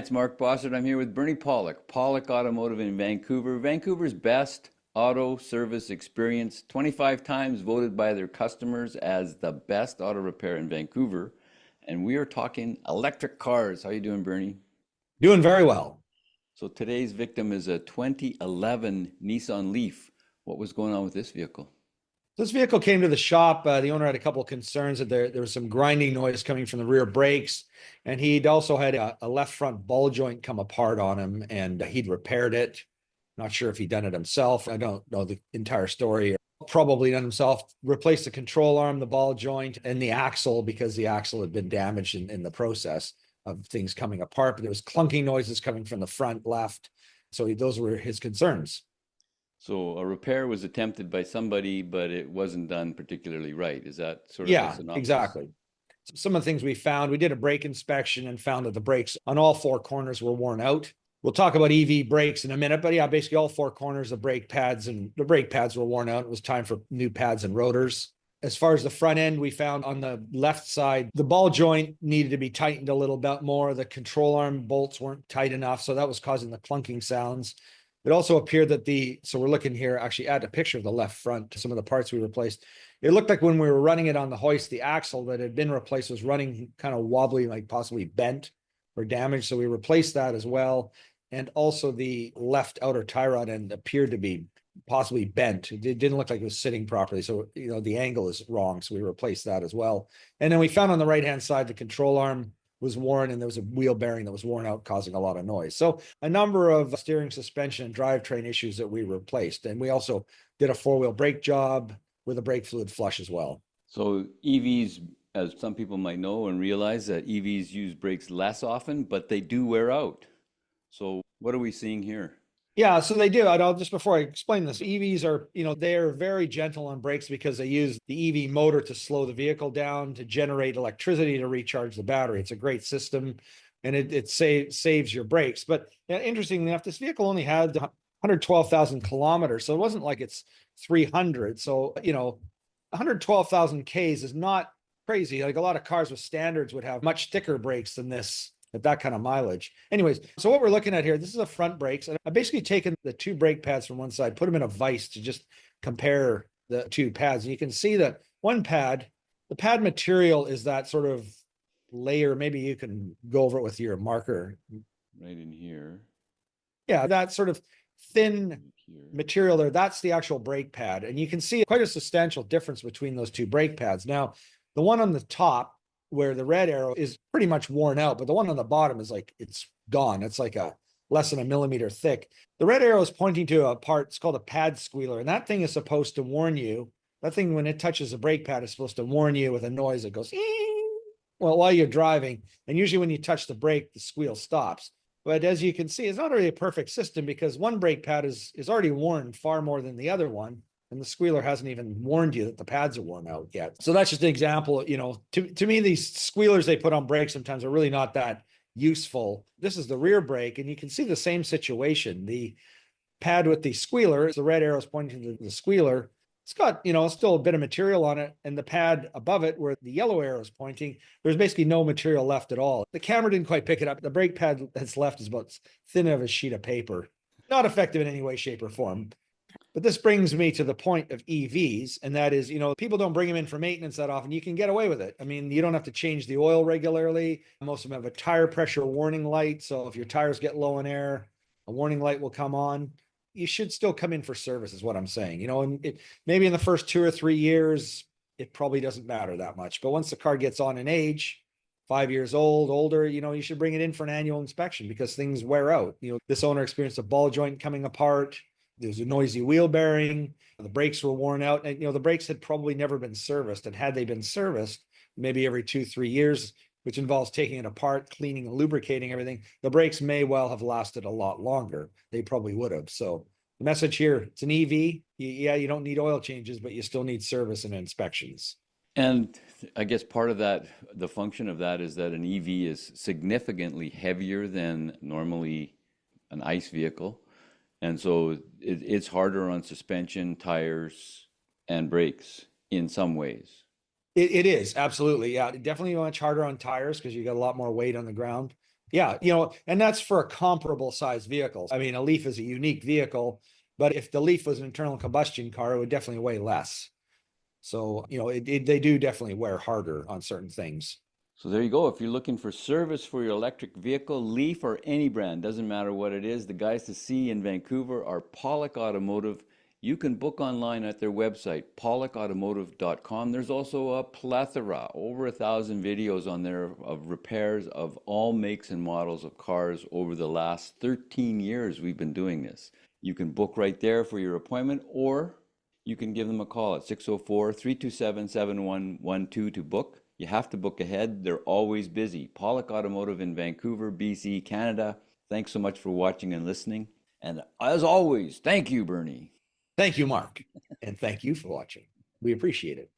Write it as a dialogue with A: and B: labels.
A: it's Mark Bossert. I'm here with Bernie Pawlik, Pawlik Automotive in Vancouver. Vancouver's best auto service experience, 25 times voted by their customers as the best auto repair in Vancouver. And we are talking electric cars. How you doing, Bernie?
B: Doing very well.
A: So today's victim is a 2011 Nissan Leaf. What was going on with this vehicle?
B: This vehicle came to the shop. The owner had a couple of concerns that there was some grinding noise coming from the rear brakes, and he'd also had a left front ball joint come apart on him, and he'd repaired it. Not sure if he'd done it himself. I don't know the entire story. Probably done himself. Replaced the control arm, the ball joint, and the axle because the axle had been damaged in the process of things coming apart. But there was clunking noises coming from the front left. So those were his concerns.
A: So a repair was attempted by somebody, but it wasn't done particularly right. Is that sort of the
B: Yeah,
A: synopsis?
B: exactly. Some of the things we found, we did a brake inspection and found that the brakes on all four corners were worn out. We'll talk about EV brakes in a minute, but yeah, basically all four corners of brake pads and the brake pads were worn out. It was time for new pads and rotors. As far as the front end, we found on the left side, the ball joint needed to be tightened a little bit more. The control arm bolts weren't tight enough, so that was causing the clunking sounds. It also appeared that so we're looking here, actually add a picture of the left front to some of the parts we replaced. It looked like when we were running it on the hoist, the axle that had been replaced was running kind of wobbly, like possibly bent or damaged. So we replaced that as well. And also the left outer tie rod end appeared to be possibly bent. It didn't look like it was sitting properly. So, the angle is wrong. So we replaced that as well. And then we found on the right-hand side, the control arm was worn and there was a wheel bearing that was worn out, causing a lot of noise. So a number of steering, suspension, and drivetrain issues that we replaced. And we also did a four-wheel brake job with a brake fluid flush as well.
A: So EVs, as some people might know and realize, that EVs use brakes less often, but they do wear out. So what are we seeing here?
B: Yeah, so they do. I'll just before I explain this, EVs are, they're very gentle on brakes because they use the EV motor to slow the vehicle down, to generate electricity to recharge the battery. It's a great system and it saves your brakes. But interestingly enough, this vehicle only had 112,000 kilometers. So it wasn't like it's 300. So, 112,000 Ks is not crazy. Like a lot of cars with standards would have much thicker brakes than this at that kind of mileage. Anyways, so what we're looking at here, this is a front brakes. And I've basically taken the two brake pads from one side, put them in a vise to just compare the two pads. And you can see that one pad, the pad material is that sort of layer. Maybe you can go over it with your marker.
A: Right in here.
B: Yeah, that sort of thin
A: Right here.
B: material there, that's the actual brake pad. And you can see quite a substantial difference between those two brake pads. Now, the one on the top, where the red arrow is pretty much worn out, but the one on the bottom is like, it's gone. It's like a less than a millimeter thick. The red arrow is pointing to a part, it's called a pad squealer. And that thing is supposed to warn you. That thing, when it touches the brake pad, is supposed to warn you with a noise that goes, well, while you're driving. And usually when you touch the brake, the squeal stops. But as you can see, it's not really a perfect system because one brake pad is already worn far more than the other one. And the squealer hasn't even warned you that the pads are worn out yet. So that's just an example. To me, these squealers they put on brakes sometimes are really not that useful. This is the rear brake, and you can see the same situation. The pad with the squealer, the red arrow is pointing to the squealer. It's got, still a bit of material on it. And the pad above it, where the yellow arrow is pointing, there's basically no material left at all. The camera didn't quite pick it up. The brake pad that's left is about thin of a sheet of paper. Not effective in any way, shape, or form. But this brings me to the point of EVs, and that is, people don't bring them in for maintenance that often. You can get away with it. I mean, you don't have to change the oil regularly. Most of them have a tire pressure warning light. So if your tires get low in air, a warning light will come on. You should still come in for service is what I'm saying. And maybe in the first 2 or 3 years, it probably doesn't matter that much. But once the car gets on in age, 5 years old, older, you should bring it in for an annual inspection because things wear out. This owner experienced a ball joint coming apart. There's a noisy wheel bearing. The brakes were worn out. And, the brakes had probably never been serviced. And had they been serviced, maybe every 2, 3 years, which involves taking it apart, cleaning and lubricating everything, the brakes may well have lasted a lot longer. They probably would have. So the message here, it's an EV. Yeah, you don't need oil changes, but you still need service and inspections.
A: And I guess part of that, the function of that is that an EV is significantly heavier than normally an ICE vehicle. And so it's harder on suspension, tires, and brakes in some ways.
B: It is absolutely. Yeah. Definitely much harder on tires because you got a lot more weight on the ground. Yeah, and that's for a comparable size vehicle. I mean, a Leaf is a unique vehicle, but if the Leaf was an internal combustion car, it would definitely weigh less. So, they do definitely wear harder on certain things.
A: So there you go. If you're looking for service for your electric vehicle, Leaf or any brand, doesn't matter what it is, the guys to see in Vancouver are Pawlik Automotive. You can book online at their website, pawlikautomotive.com. There's also a plethora, over 1,000 videos on there of repairs of all makes and models of cars over the last 13 years we've been doing this. You can book right there for your appointment, or you can give them a call at 604-327-7112 to book. You have to book ahead. They're always busy. Pawlik Automotive in Vancouver, BC, Canada. Thanks so much for watching and listening. And as always, thank you, Bernie.
B: Thank you, Mark. And thank you for watching. We appreciate it.